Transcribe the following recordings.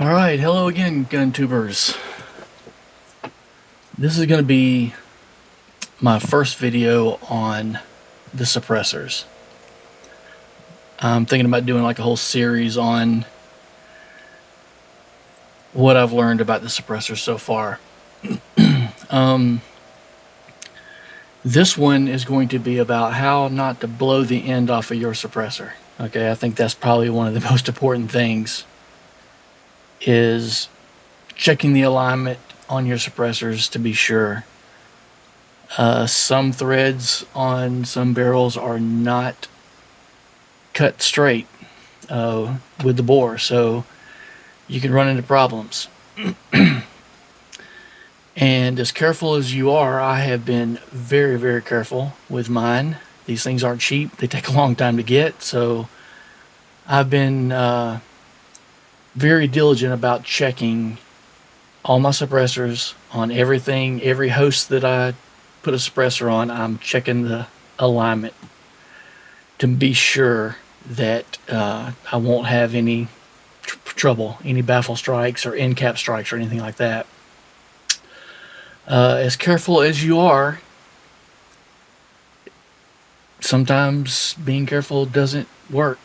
Alright, hello again, gun tubers. This is going to be my first video on the suppressors. I'm thinking about doing like a whole series on what I've learned about the suppressors so far. This one is going to be about how not to blow the end off of your suppressor. Okay, I think that's probably one of the most important things, is checking the alignment on your suppressors to be sure. Some threads on some barrels are not cut straight with the bore, so you can run into problems. And as careful as you are, I have been very, very careful with mine. These things aren't cheap. They take a long time to get, so I've been very diligent about checking all my suppressors on everything. Every host that I put a suppressor on, I'm checking the alignment to be sure that I won't have any trouble, any baffle strikes or end cap strikes or anything like that. As careful as you are, sometimes being careful doesn't work.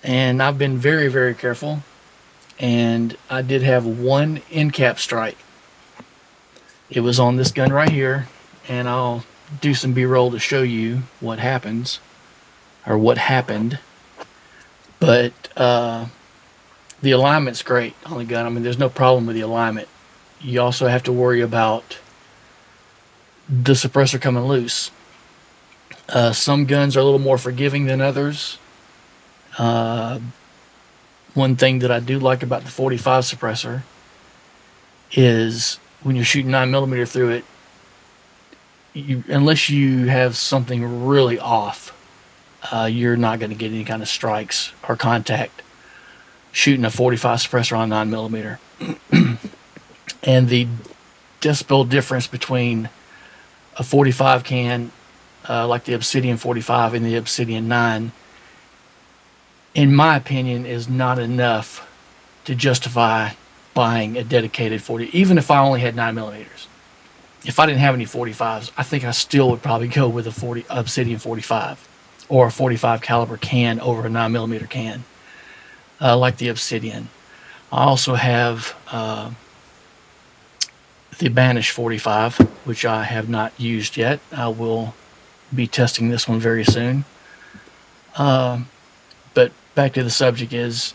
And I've been very, very careful. And I did have one end cap strike. It was on this gun right here. And I'll do some B-roll to show you what happens, or what happened. But the alignment's great on the gun. I mean, there's no problem with the alignment. You also have to worry about the suppressor coming loose. Some guns are a little more forgiving than others. One thing that I do like about the 45 suppressor is when you're shooting 9mm through it, unless you have something really off, you're not going to get any kind of strikes or contact shooting a 45 suppressor on 9mm. And the decibel difference between a 45 can, like the Obsidian 45 and the Obsidian 9, in my opinion, is not enough to justify buying a dedicated 40, even if I only had 9mm. If I didn't have any 45s, I think I still would probably go with a Obsidian 45 or a 45 caliber can over a 9mm can, like the Obsidian. I also have the Banish 45, which I have not used yet. I will be testing this one very soon. But back to the subject is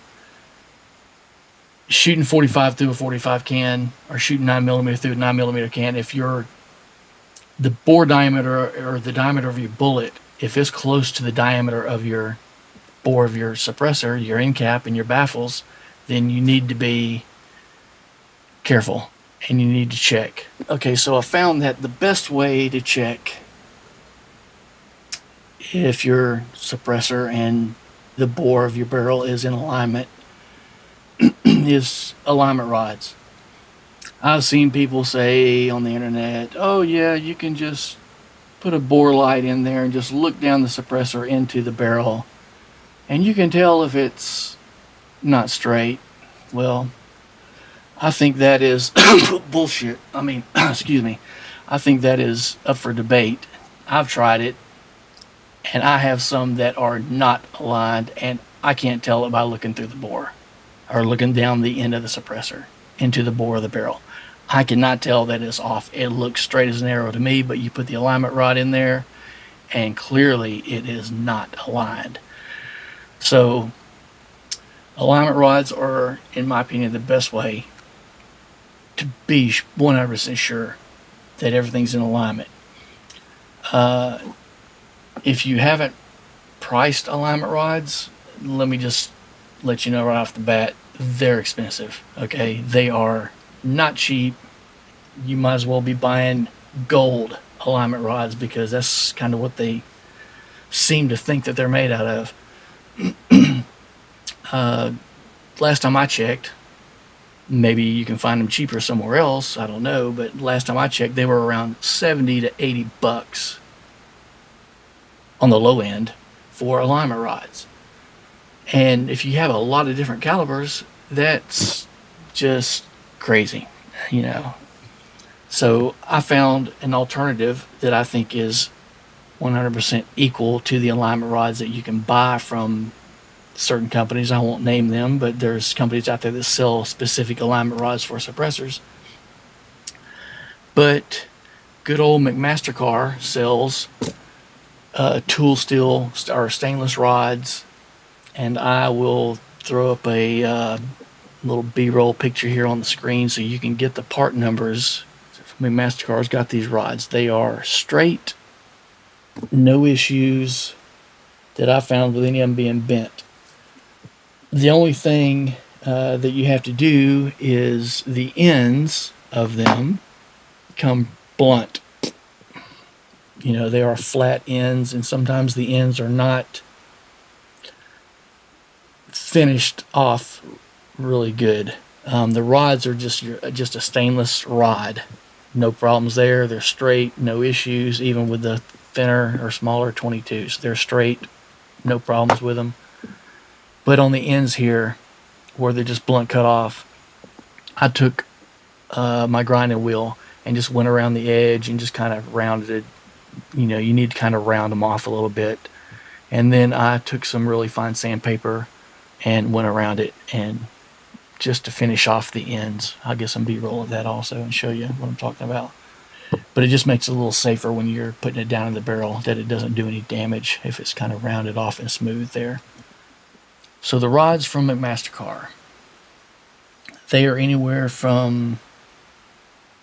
shooting 45 through a 45 can or shooting 9mm through a 9mm can. If the bore diameter or the diameter of your bullet, if it's close to the diameter of your bore of your suppressor, your end cap and your baffles, then you need to be careful and you need to check. Okay, so I found that the best way to check if your suppressor and the bore of your barrel is in alignment is alignment rods. I've seen people say on the internet, oh yeah, you can just put a bore light in there and just look down the suppressor into the barrel and you can tell if it's not straight. Well, I think that is bullshit. I mean, excuse me. I think that is up for debate. I've tried it, and I have some that are not aligned, and I can't tell it by looking through the bore or looking down the end of the suppressor into the bore of the barrel. I cannot tell that it's off. It looks straight as an arrow to me, but you put the alignment rod in there, and clearly it is not aligned. So alignment rods are, in my opinion, the best way to be 100% sure that everything's in alignment. If you haven't priced alignment rods, let me just let you know right off the bat, they're expensive. Okay, they are not cheap. You might as well be buying gold alignment rods because that's kind of what they seem to think that they're made out of. Last time I checked, maybe you can find them cheaper somewhere else, I don't know, but last time I checked, they were around 70 to 80 bucks on the low end for alignment rods. And if you have a lot of different calibers, That's just crazy, you know. So I found an alternative that I think is 100% equal to the alignment rods that you can buy from certain companies. I won't name them, but there's companies out there that sell specific alignment rods for suppressors. But good old McMaster-Carr sells tool steel or stainless rods, and I will throw up a little B-roll picture here on the screen so you can get the part numbers. McMaster-Carr's got these rods. They are straight, no issues that I found with any of them being bent. The only thing that you have to do is the ends of them come blunt. You know, they are flat ends, and sometimes the ends are not finished off really good. The rods are just a stainless rod. No problems there. They're straight, no issues, even with the thinner or smaller 22s. They're straight, no problems with them. But on the ends here, where they're just blunt cut off, I took my grinding wheel and just went around the edge and just kind of rounded it. You know, you need to kind of round them off a little bit. And then I took some really fine sandpaper and went around it, and just to finish off the ends. I'll get some B-roll of that also and show you what I'm talking about. But it just makes it a little safer when you're putting it down in the barrel, that it doesn't do any damage if it's kind of rounded off and smooth there. So the rods from McMaster-Carr, they are anywhere from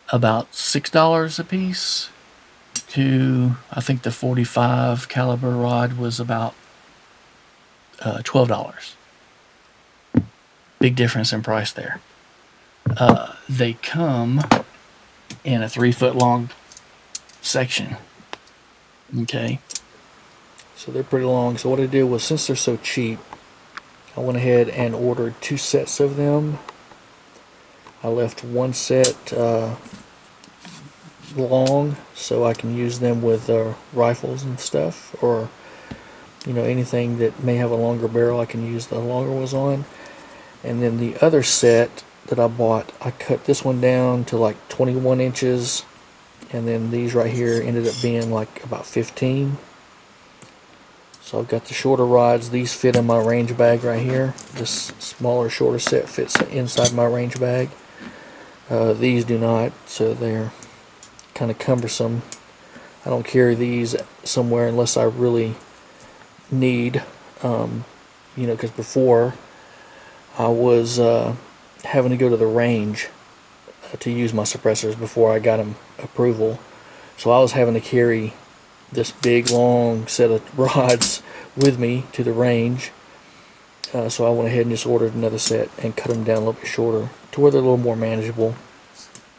about $6 a piece to, I think the 45 caliber rod was about $12. Big difference in price there. They come in a 3-foot long section. Okay, so they're pretty long. So what I did was, since they're so cheap, I went ahead and ordered 2 sets of them. I left one set long so I can use them with rifles and stuff, or you know, anything that may have a longer barrel I can use the longer ones on. And then the other set that I bought, I cut this one down to like 21 inches, and then these right here ended up being like about 15. So I've got the shorter rods. These fit in my range bag right here. This smaller, shorter set fits inside my range bag. These do not, so they're kind of cumbersome. I don't carry these somewhere unless I really need, you know, because before I was having to go to the range to use my suppressors before I got them approval. So I was having to carry this big long set of rods with me to the range. So I went ahead and just ordered another set and cut them down a little bit shorter to where they're a little more manageable.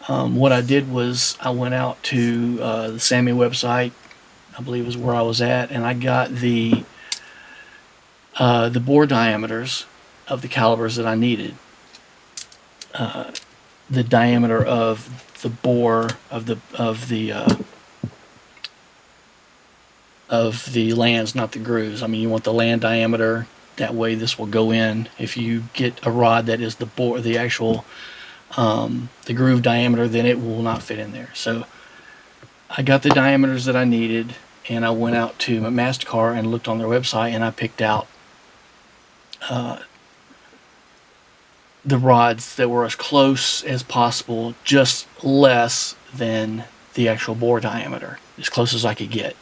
What I did was I went out to the Sammy website, I believe is where I was at, and I got the bore diameters of the calibers that I needed. The diameter of the bore of the lands, not the grooves. I mean, you want the land diameter. That way, this will go in. If you get a rod that is the bore, the actual the groove diameter, then it will not fit in there. So I got the diameters that I needed, and I went out to McMaster-Carr and looked on their website, and I picked out the rods that were as close as possible, just less than the actual bore diameter, as close as I could get.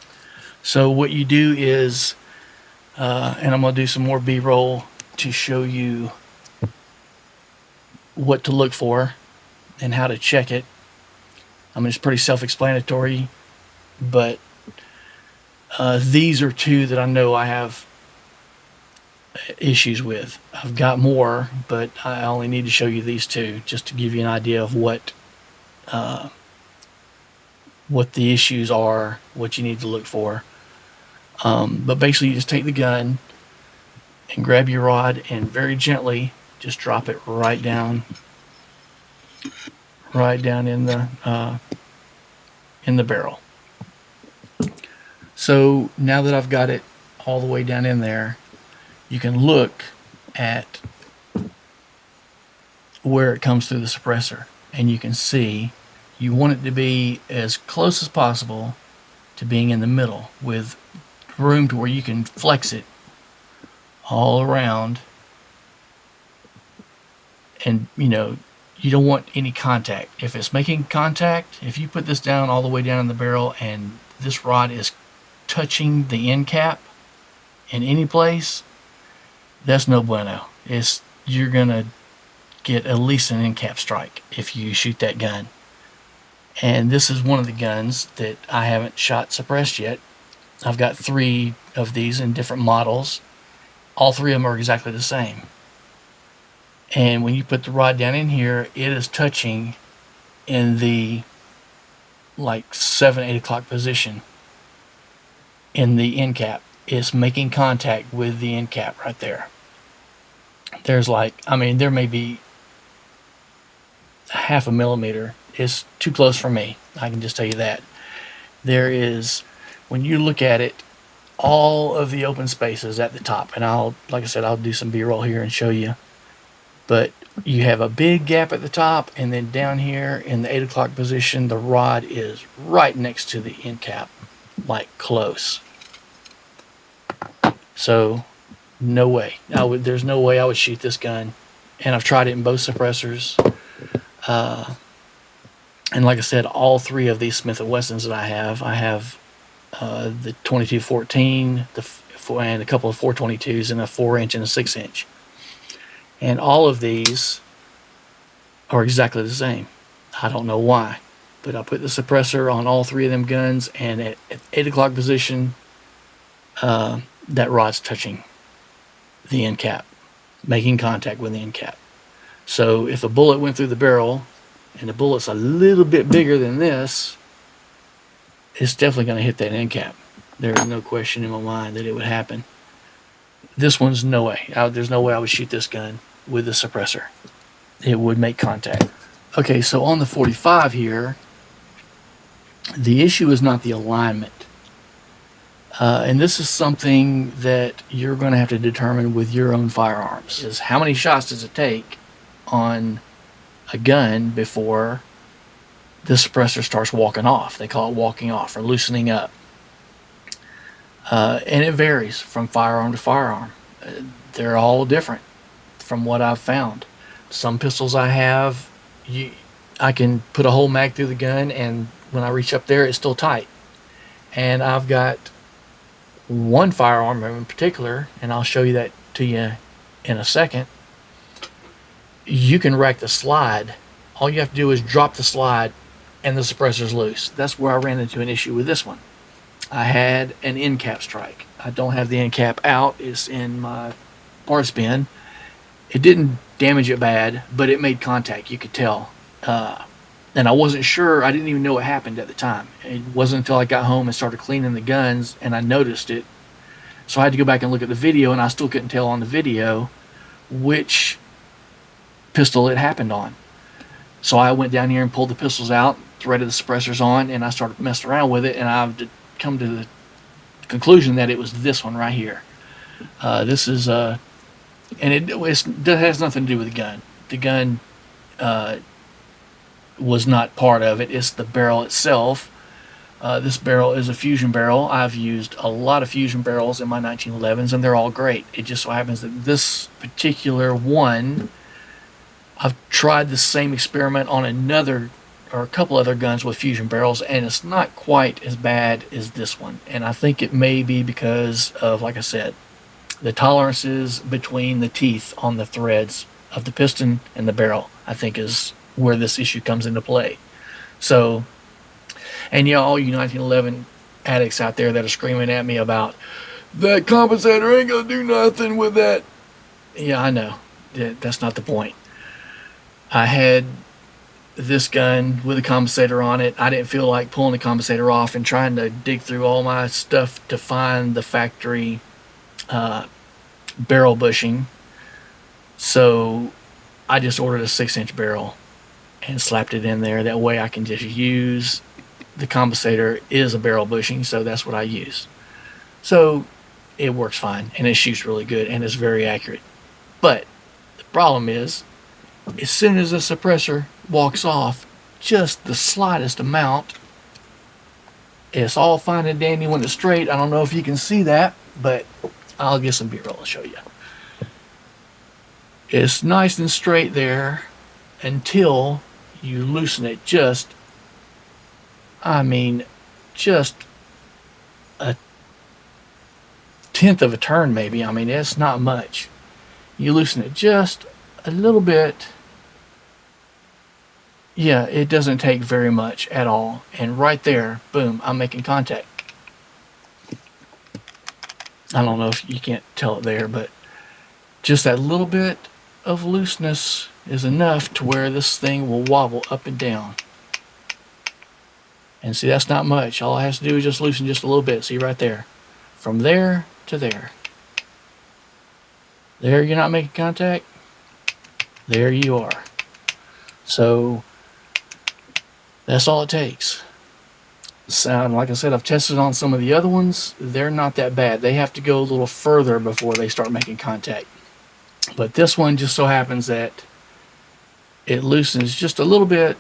So what you do is, and I'm going to do some more B-roll to show you what to look for and how to check it. I mean, it's pretty self-explanatory, but these are 2 that I know I have issues with. I've got more, but I only need to show you these 2 just to give you an idea of what the issues are, what you need to look for. But basically, you just take the gun and grab your rod and very gently just drop it right down in the barrel. So now that I've got it all the way down in there, you can look at where it comes through the suppressor. And you can see you want it to be as close as possible to being in the middle, with room to where you can flex it all around. And you don't want any contact. If it's making contact, if you put this down all the way down in the barrel and this rod is touching the end cap in any place, that's no bueno. You're gonna get at least an end cap strike if you shoot that gun. And this is one of the guns that I haven't shot suppressed yet. I've got 3 of these in different models. All 3 of them are exactly the same. And when you put the rod down in here, it is touching in the like 7, 8 o'clock position in the end cap. It's making contact with the end cap right there. There's there may be half a millimeter. It's too close for me. I can just tell you that. There is, when you look at it, all of the open spaces at the top, and like I said, I'll do some B-roll here and show you. But you have a big gap at the top, and then down here in the 8 o'clock position, the rod is right next to the end cap, like close. So, no way. There's no way I would shoot this gun. And I've tried it in both suppressors. And like I said, all 3 of these Smith & Wessons that I have the 2214, and a couple of 422s, and a 4-inch and a 6-inch. And all of these are exactly the same. I don't know why, but I put the suppressor on all 3 of them guns, and at 8 o'clock position, that rod's touching the end cap, making contact with the end cap. So if a bullet went through the barrel, and the bullet's a little bit bigger than this, it's definitely going to hit that end cap. There is no question in my mind that it would happen. This one's no way. There's no way I would shoot this gun with the suppressor. It would make contact. Okay, so on the 45 here, the issue is not the alignment. And this is something that you're going to have to determine with your own firearms. Is how many shots does it take on a gun before the suppressor starts walking off? They call it walking off or loosening up. And it varies from firearm to firearm. They're all different from what I've found. Some pistols I have, I can put a whole mag through the gun, and when I reach up there, it's still tight. And I've got one firearm in particular, and I'll show you that to you in a second. You can rack the slide. All you have to do is drop the slide, and the suppressor's loose. That's where I ran into an issue with this one. I had an end cap strike. I don't have the end cap out. It's in my parts bin. It didn't damage it bad, but it made contact. You could tell. And I wasn't sure. I didn't even know what happened at the time. It wasn't until I got home and started cleaning the guns and I noticed it. So I had to go back and look at the video, and I still couldn't tell on the video which pistol it happened on. So I went down here and pulled the pistols out, threaded the suppressors on, and I started messing around with it, and I've come to the conclusion that it was this one right here. This is and it has nothing to do with the gun. The gun was not part of it. It's the barrel itself. This barrel is a fusion barrel. I've used a lot of fusion barrels in my 1911s, and they're all great. It just so happens that this particular one, I've tried the same experiment on another or a couple other guns with fusion barrels, and it's not quite as bad as this one. And I think it may be because of, like I said, the tolerances between the teeth on the threads of the piston and the barrel, I think, is where this issue comes into play. So, and yeah, all you 1911 addicts out there that are screaming at me about that compensator ain't gonna do nothing with that. Yeah, I know. That's not the point. I had this gun with a compensator on it. I didn't feel like pulling the compensator off and trying to dig through all my stuff to find the factory barrel bushing. So I just ordered a 6-inch barrel and slapped it in there. That way I can just use the compensator is a barrel bushing, so that's what I use. So it works fine, and it shoots really good, and it's very accurate. But the problem is as soon as the suppressor walks off, just the slightest amount, it's all fine and dandy when it's straight. I don't know if you can see that, but I'll get some B-roll and show you. It's nice and straight there until you loosen it just, I mean, just a tenth of a turn maybe. I mean, it's not much. You loosen it just a little bit. Yeah, it doesn't take very much at all. And right there, boom, I'm making contact. I don't know if you can't tell it there, but just that little bit of looseness is enough to where this thing will wobble up and down. And see, that's not much. All I have to do is just loosen just a little bit. See right there. From there to there. There, you're not making contact. There you are. So that's all it takes. And like I said, I've tested on some of the other ones. They're not that bad. They have to go a little further before they start making contact. But this one just so happens that it loosens just a little bit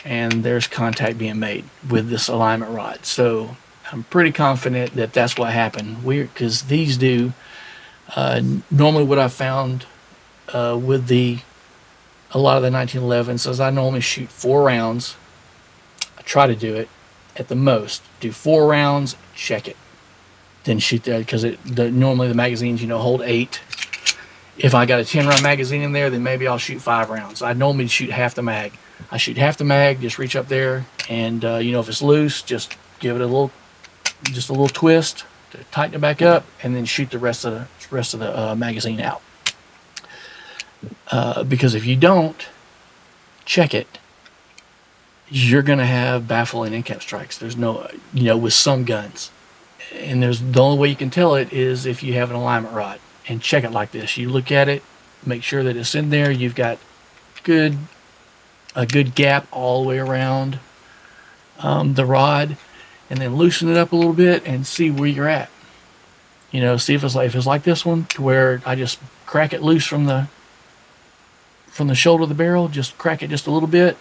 and there's contact being made with this alignment rod. So I'm pretty confident that that's what happened. Because these do. Normally what I've found with a lot of the 1911s is I normally shoot 4 rounds. I try to do it at the most. Do 4 rounds, check it. Then shoot that, because normally the magazines, hold 8. If I got a 10-round magazine in there, then maybe I'll shoot 5 rounds. I normally shoot half the mag. I shoot half the mag, just reach up there, and if it's loose, just give it a little twist to tighten it back up, and then shoot the rest of the magazine out. Because if you don't check it, you're gonna have baffle and in-cap strikes. There's no, with some guns, and the only way you can tell it is if you have an alignment rod and check it like this. You look at it, make sure that it's in there. You've got a good gap all the way around the rod, and then loosen it up a little bit and see where you're at. See if it's like this one, to where I just crack it loose from the shoulder of the barrel, just crack it just a little bit,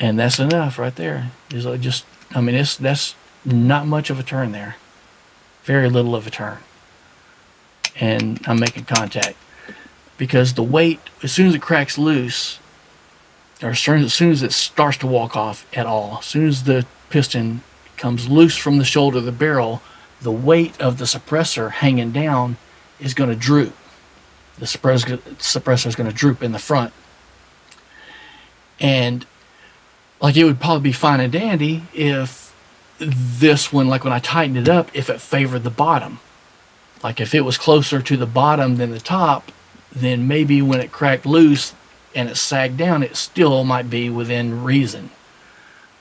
and that's enough right there. That's not much of a turn there, very little of a turn, and I'm making contact. Because the weight, as soon as it cracks loose, or as soon as it starts to walk off at all, as soon as the piston comes loose from the shoulder of the barrel, the weight of the suppressor hanging down is going to droop. The suppressor is going to droop in the front. And it would probably be fine and dandy if this one, when I tightened it up, if it favored the bottom. If it was closer to the bottom than the top, then maybe when it cracked loose and it sagged down, it still might be within reason.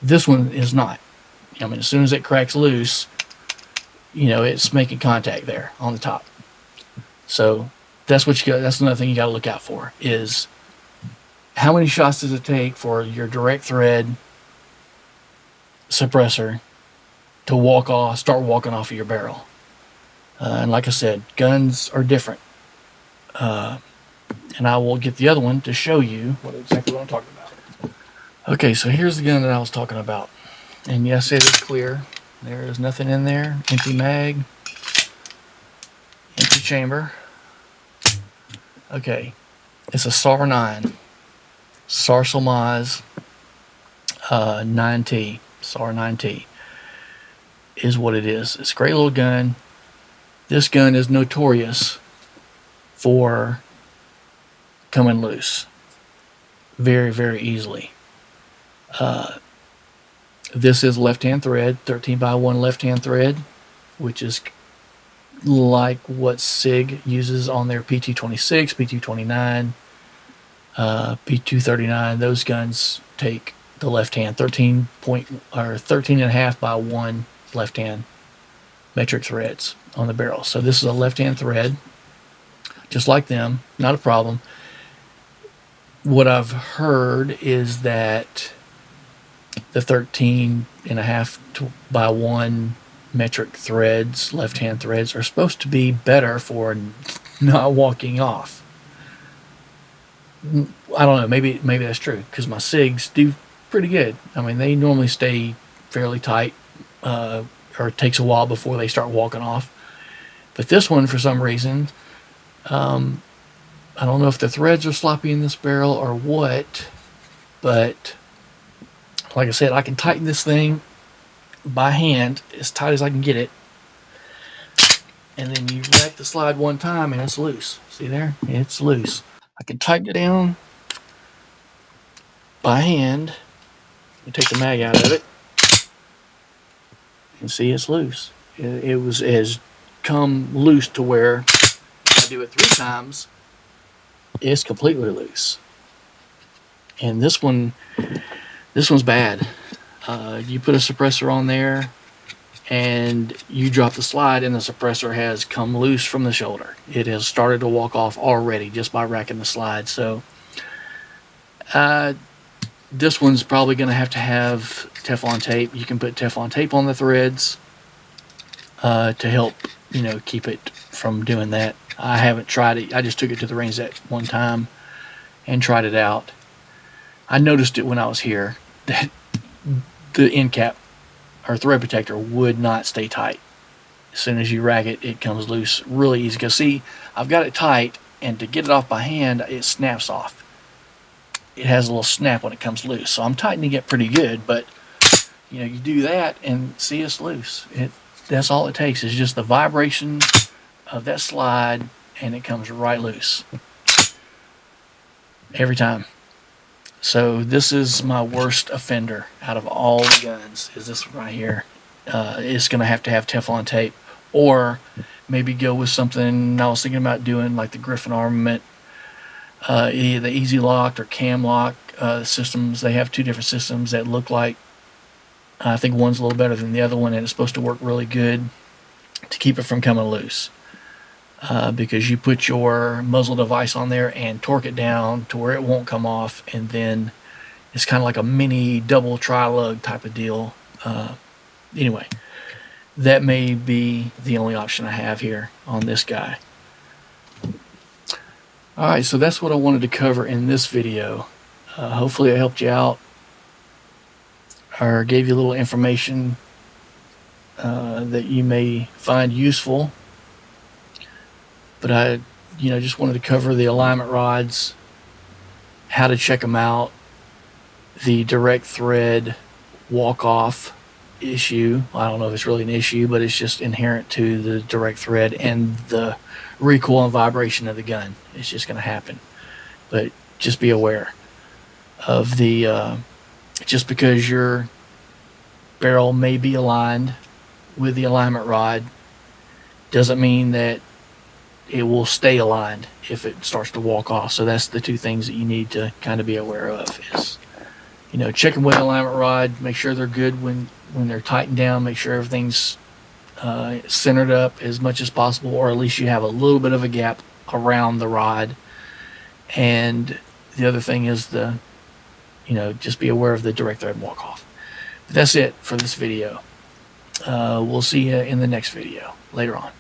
This one is not. As soon as it cracks loose, it's making contact there on the top. So that's another thing you got to look out for, is how many shots does it take for your direct thread suppressor to start walking off of your barrel. And like I said, guns are different. And I will get the other one to show you exactly what I'm talking about. Okay, so here's the gun that I was talking about. And yes, it is clear. There is nothing in there. Empty mag. Empty chamber. Okay. It's a SAR 9. Sarselmaz 9T. SAR 9T is what it is. It's a great little gun. This gun is notorious for coming loose very, very easily. This is left-hand thread, 13x1 left-hand thread, which is like what SIG uses on their P226, P229, P239. Those guns take the left-hand 13.5 by 1 left-hand metric threads on the barrel. So this is a left-hand thread, just like them, not a problem. What I've heard is that the 13.5 by 1 metric threads, left-hand threads, are supposed to be better for not walking off. I don't know. Maybe that's true because my SIGs do pretty good. I mean, they normally stay fairly tight, or it takes a while before they start walking off. But this one, for some reason, I don't know if the threads are sloppy in this barrel or what, but like I said, I can tighten this thing by hand as tight as I can get it, and then you rack the slide one time and it's loose. See there? It's loose. I can tighten it down by hand and take the mag out of it, and see it's loose. It has come loose to where if I do it 3 times, it's completely loose. And this one's bad. You put a suppressor on there and you drop the slide and the suppressor has come loose from the shoulder. It has started to walk off already just by racking the slide. So this one's probably going to have Teflon tape. You can put Teflon tape on the threads to help, keep it from doing that. I haven't tried it. I just took it to the range that one time and tried it out. I noticed it when I was here that the end cap or thread protector would not stay tight. As soon as you rack it, it comes loose really easy. Because see, I've got it tight, and to get it off by hand, it snaps off. It has a little snap when it comes loose. So I'm tightening it pretty good, but you do that and see it's loose. That's all it takes is just the vibration of that slide, and it comes right loose every time. So this is my worst offender out of all the guns, is this one right here. It's going to have Teflon tape, or maybe go with something I was thinking about doing, like the Griffin Armament, the Easy Locked or Cam Lock systems. They have 2 different systems that look like, I think one's a little better than the other one, and it's supposed to work really good to keep it from coming loose. Because you put your muzzle device on there and torque it down to where it won't come off, and then it's kind of like a mini double tri-lug type of deal. Anyway, that may be the only option I have here on this guy. Alright, so that's what I wanted to cover in this video. Hopefully I helped you out or gave you a little information that you may find useful. But I, just wanted to cover the alignment rods, how to check them out, the direct thread walk-off issue. I don't know if it's really an issue, but it's just inherent to the direct thread and the recoil and vibration of the gun. It's just going to happen. But just be aware of the, just because your barrel may be aligned with the alignment rod doesn't mean that it will stay aligned if it starts to walk off. So that's the 2 things that you need to kind of be aware of is, checking with the alignment rod, make sure they're good when they're tightened down, make sure everything's centered up as much as possible, or at least you have a little bit of a gap around the rod. And the other thing is just be aware of the direct thread walk off. But that's it for this video. We'll see you in the next video later on.